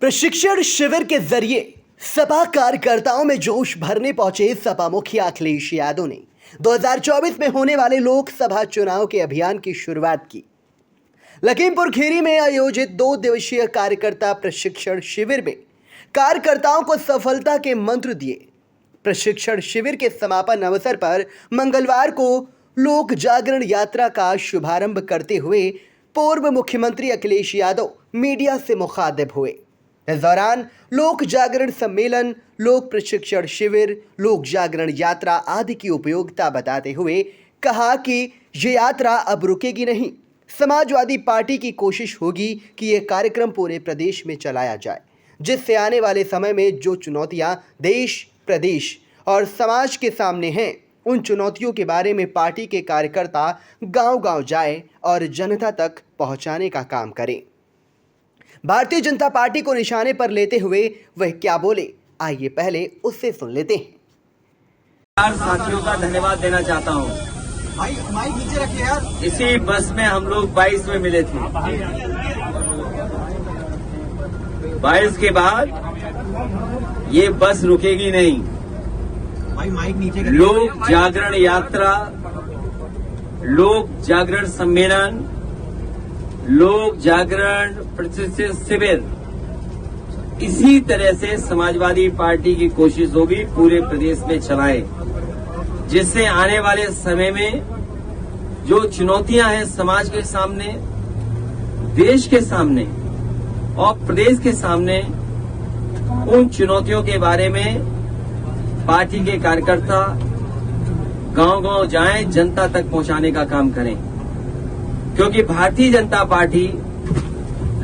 प्रशिक्षण शिविर के जरिए सपा कार्यकर्ताओं में जोश भरने पहुंचे सपा मुखिया अखिलेश यादव ने 2024 में होने वाले लोकसभा चुनाव के अभियान की शुरुआत की। लखीमपुर खीरी में आयोजित 2 दिवसीय कार्यकर्ता प्रशिक्षण शिविर में कार्यकर्ताओं को सफलता के मंत्र दिए। प्रशिक्षण शिविर के समापन अवसर पर मंगलवार को लोक जागरण यात्रा का शुभारंभ करते हुए पूर्व मुख्यमंत्री अखिलेश यादव मीडिया से मुखातिब हुए। इस दौरान लोक जागरण सम्मेलन, लोक प्रशिक्षण शिविर, लोक जागरण यात्रा आदि की उपयोगिता बताते हुए कहा कि ये यात्रा अब रुकेगी नहीं। समाजवादी पार्टी की कोशिश होगी कि ये कार्यक्रम पूरे प्रदेश में चलाया जाए, जिससे आने वाले समय में जो चुनौतियां देश, प्रदेश और समाज के सामने हैं, उन चुनौतियों के बारे में पार्टी के कार्यकर्ता गांव-गांव जाए और जनता तक पहुंचाने का काम करें। भारतीय जनता पार्टी को निशाने पर लेते हुए वह क्या बोले, आइए पहले उससे सुन लेते हैं। साथियों का धन्यवाद देना चाहता हूं। माइक नीचे रखिए यार। इसी बस में हम लोग 22 में मिले थे। 22 के बाद ये बस रुकेगी नहीं। माइक नीचे लोक जागरण यात्रा, लोक जागरण सम्मेलन, लोक जागरण प्रशिक्षण शिविर, इसी तरह से समाजवादी पार्टी की कोशिश होगी पूरे प्रदेश में चलाएं, जिससे आने वाले समय में जो चुनौतियां हैं समाज के सामने, देश के सामने और प्रदेश के सामने, उन चुनौतियों के बारे में पार्टी के कार्यकर्ता गांव-गांव जाएं, जनता तक पहुंचाने का काम करें। क्योंकि भारतीय जनता पार्टी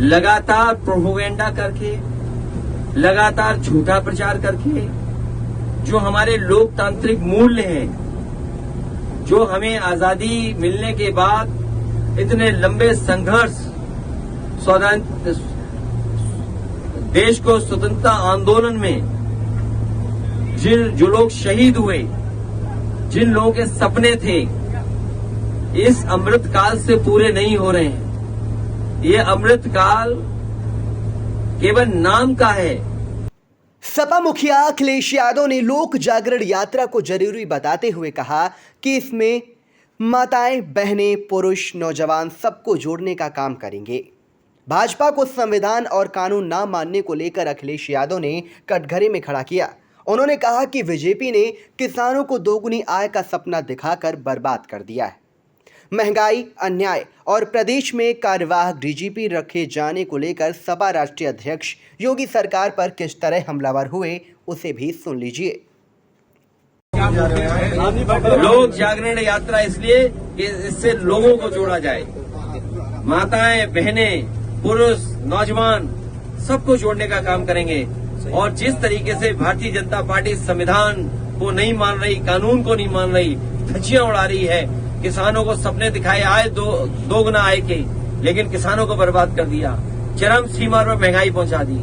लगातार प्रोपेगेंडा करके, लगातार झूठा प्रचार करके, जो हमारे लोकतांत्रिक मूल्य हैं, जो हमें आजादी मिलने के बाद इतने लंबे संघर्ष, देश को स्वतंत्रता आंदोलन में जो लोग शहीद हुए, जिन लोगों के सपने थे, इस अमृत काल से पूरे नहीं हो रहे हैं। ये अमृत काल केवल नाम का है। सपा मुखिया अखिलेश यादव ने लोक जागरण यात्रा को जरूरी बताते हुए कहा कि इसमें माताएं, बहनें, पुरुष, नौजवान सबको जोड़ने का काम करेंगे। भाजपा को संविधान और कानून ना मानने को लेकर अखिलेश यादव ने कटघरे में खड़ा किया। उन्होंने कहा कि बीजेपी ने किसानों को दोगुनी आय का सपना दिखाकर बर्बाद कर दिया है। महंगाई, अन्याय और प्रदेश में कार्यवाहक डीजीपी रखे जाने को लेकर सपा राष्ट्रीय अध्यक्ष योगी सरकार पर किस तरह हमलावर हुए, उसे भी सुन लीजिए। लोक जागरण यात्रा इसलिए कि इससे लोगों को जोड़ा जाए, माताएं, बहनें, पुरुष, नौजवान सबको जोड़ने का काम करेंगे। और जिस तरीके से भारतीय जनता पार्टी संविधान को नहीं मान रही, कानून को नहीं मान रही, धज्जियां उड़ा रही है, किसानों को सपने दिखाए आए दोगुना आय के, लेकिन किसानों को बर्बाद कर दिया, चरम सीमा पर महंगाई पहुंचा दी,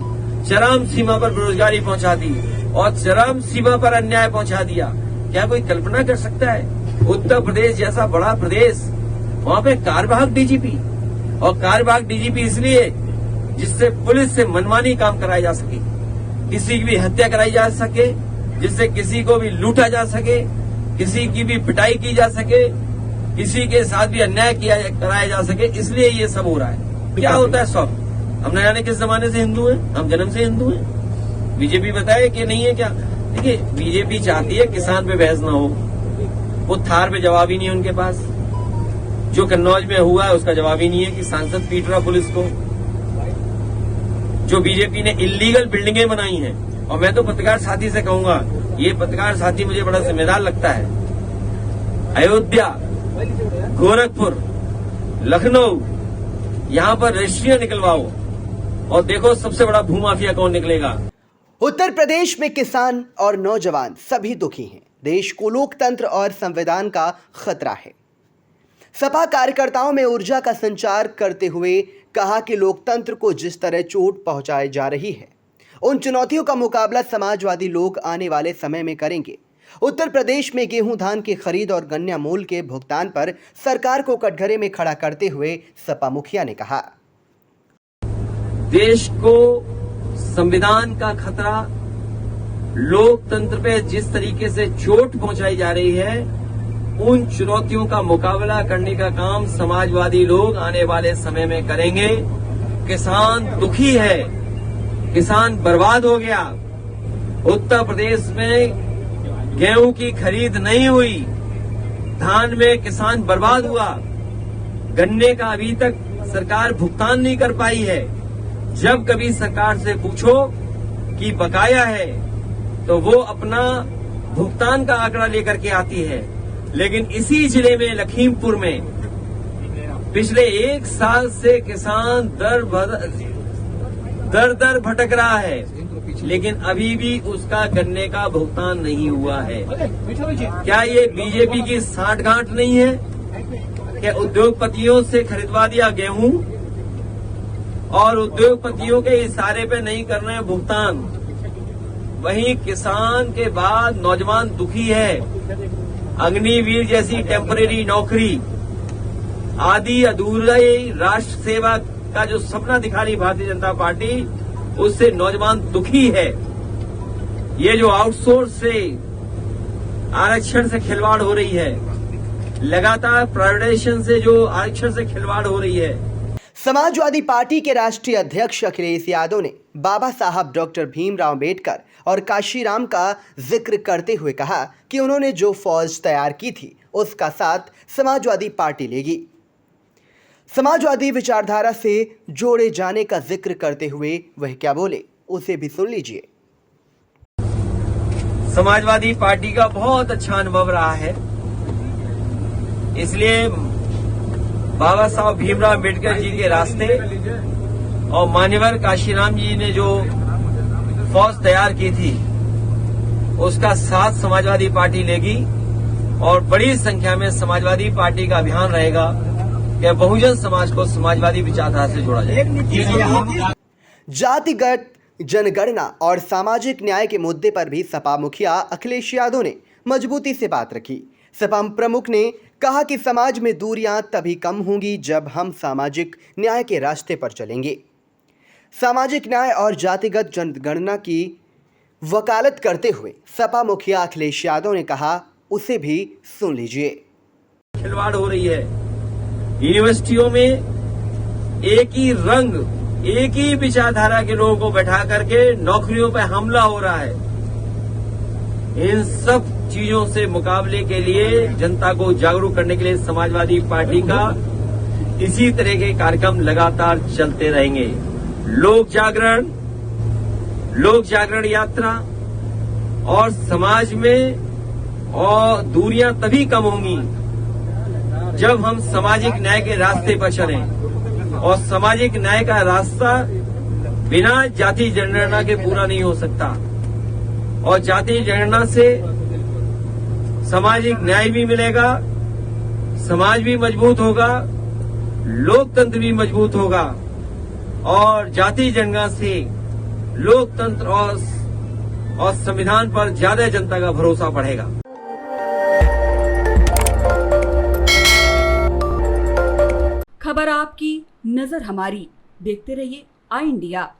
चरम सीमा पर बेरोजगारी पहुंचा दी और चरम सीमा पर अन्याय पहुंचा दिया। क्या कोई कल्पना कर सकता है उत्तर प्रदेश जैसा बड़ा प्रदेश, वहां पे कार्यवाहक डीजीपी, और कार्यवाहक डीजीपी इसलिए जिससे पुलिस से मनमानी काम कराया जा सके, किसी की भी हत्या कराई जा सके, जिससे किसी को भी लूटा जा सके, किसी की भी पिटाई की जा सके, किसी के साथ भी अन्याय कराया जा सके, इसलिए ये सब हो रहा है। क्या होता है सब? हम न जाने किस जमाने से हिंदू हैं, हम जन्म से हिंदू हैं। बीजेपी बताए कि नहीं है क्या? देखिए, बीजेपी चाहती है किसान पे बहस न हो। वो थार पे जवाब ही नहीं है उनके पास। जो कन्नौज में हुआ है उसका जवाब ही नहीं है कि सांसद पीट रहा पुलिस को। जो बीजेपी ने इल्लीगल बिल्डिंगें बनाई हैं, और मैं तो पत्रकार साथी से कहूंगा, ये पत्रकार साथी मुझे बड़ा जिम्मेदार लगता है। अयोध्या, गोरखपुर, लखनऊ, यहां पर रजिस्ट्रियां निकलवाओ और देखो सबसे बड़ा भूमाफिया कौन निकलेगा। उत्तर प्रदेश में किसान और नौजवान सभी दुखी हैं। देश को लोकतंत्र और संविधान का खतरा है। सपा कार्यकर्ताओं में ऊर्जा का संचार करते हुए कहा कि लोकतंत्र को जिस तरह चोट पहुंचाई जा रही है, उन चुनौतियों का मुकाबला समाजवादी लोग आने वाले समय में करेंगे। उत्तर प्रदेश में गेहूं, धान की खरीद और गन्ना मूल्य के भुगतान पर सरकार को कटघरे में खड़ा करते हुए सपा मुखिया ने कहा, देश को संविधान का खतरा, लोकतंत्र पे जिस तरीके से चोट पहुंचाई जा रही है, उन चुनौतियों का मुकाबला करने का काम समाजवादी लोग आने वाले समय में करेंगे। किसान दुखी है, किसान बर्बाद हो गया। उत्तर प्रदेश में गेहूं की खरीद नहीं हुई, धान में किसान बर्बाद हुआ, गन्ने का अभी तक सरकार भुगतान नहीं कर पाई है। जब कभी सरकार से पूछो कि बकाया है तो वो अपना भुगतान का आंकड़ा लेकर के आती है, लेकिन इसी जिले में लखीमपुर में पिछले 1 साल से किसान दर दर भटक रहा है, लेकिन अभी भी उसका गन्ने का भुगतान नहीं हुआ है। क्या ये बीजेपी की साठगांठ नहीं है? क्या उद्योगपतियों से खरीदवा दिया गेहूं और उद्योगपतियों के इशारे पे नहीं कर रहे हैं भुगतान? वहीं किसान के बाद नौजवान दुखी है। अग्निवीर जैसी टेम्परेरी नौकरी, आदि अधूरी राष्ट्र सेवा का जो सपना दिखा रही भारतीय जनता पार्टी, उससे नौजवान दुखी है। ये जो आउटसोर्स से आरक्षण से खिलवाड़ हो रही है, लगातार प्राइवेटाइजेशन से जो आरक्षण से खिलवाड़ हो रही है। समाजवादी पार्टी के राष्ट्रीय अध्यक्ष अखिलेश यादव ने बाबा साहब डॉक्टर भीमराव अम्बेडकर और काशीराम का जिक्र करते हुए कहा कि उन्होंने जो फौज तैयार की थी उसका साथ समाजवादी पार्टी लेगी। समाजवादी विचारधारा से जोड़े जाने का जिक्र करते हुए वह क्या बोले, उसे भी सुन लीजिए। समाजवादी पार्टी का बहुत अच्छा अनुभव रहा है, इसलिए बाबा साहब भीमराव अम्बेडकर जी के रास्ते और मान्यवर काशीराम जी ने जो फौज तैयार की थी उसका साथ समाजवादी पार्टी लेगी और बड़ी संख्या में समाजवादी पार्टी का अभियान रहेगा कि बहुजन समाज को समाजवादी विचारधारा से जोड़ा जाए। जातिगत जनगणना और सामाजिक न्याय के मुद्दे पर भी सपा मुखिया अखिलेश यादव ने मजबूती से बात रखी। सपा प्रमुख ने कहा कि समाज में दूरियां तभी कम होंगी जब हम सामाजिक न्याय के रास्ते पर चलेंगे। सामाजिक न्याय और जातिगत जनगणना की वकालत करते हुए सपा मुखिया अखिलेश यादव ने कहा, उसे भी सुन लीजिए। खिलवाड़ हो रही है, यूनिवर्सिटियों में एक ही रंग, एक ही विचारधारा के लोगों को बैठा करके नौकरियों पर हमला हो रहा है। इन सब चीजों से मुकाबले के लिए, जनता को जागरूक करने के लिए समाजवादी पार्टी का इसी तरह के कार्यक्रम लगातार चलते रहेंगे। लोक जागरण यात्रा और समाज में और दूरियां तभी कम होंगी जब हम सामाजिक न्याय के रास्ते पर चलें, और सामाजिक न्याय का रास्ता बिना जाति जनगणना के पूरा नहीं हो सकता। और जाति जनगणना से सामाजिक न्याय भी मिलेगा, समाज भी मजबूत होगा, लोकतंत्र भी मजबूत होगा और जाति जनगणना से लोकतंत्र और संविधान पर ज्यादा जनता का भरोसा बढ़ेगा। खबर आपकी, नजर हमारी। देखते रहिए आई इंडिया।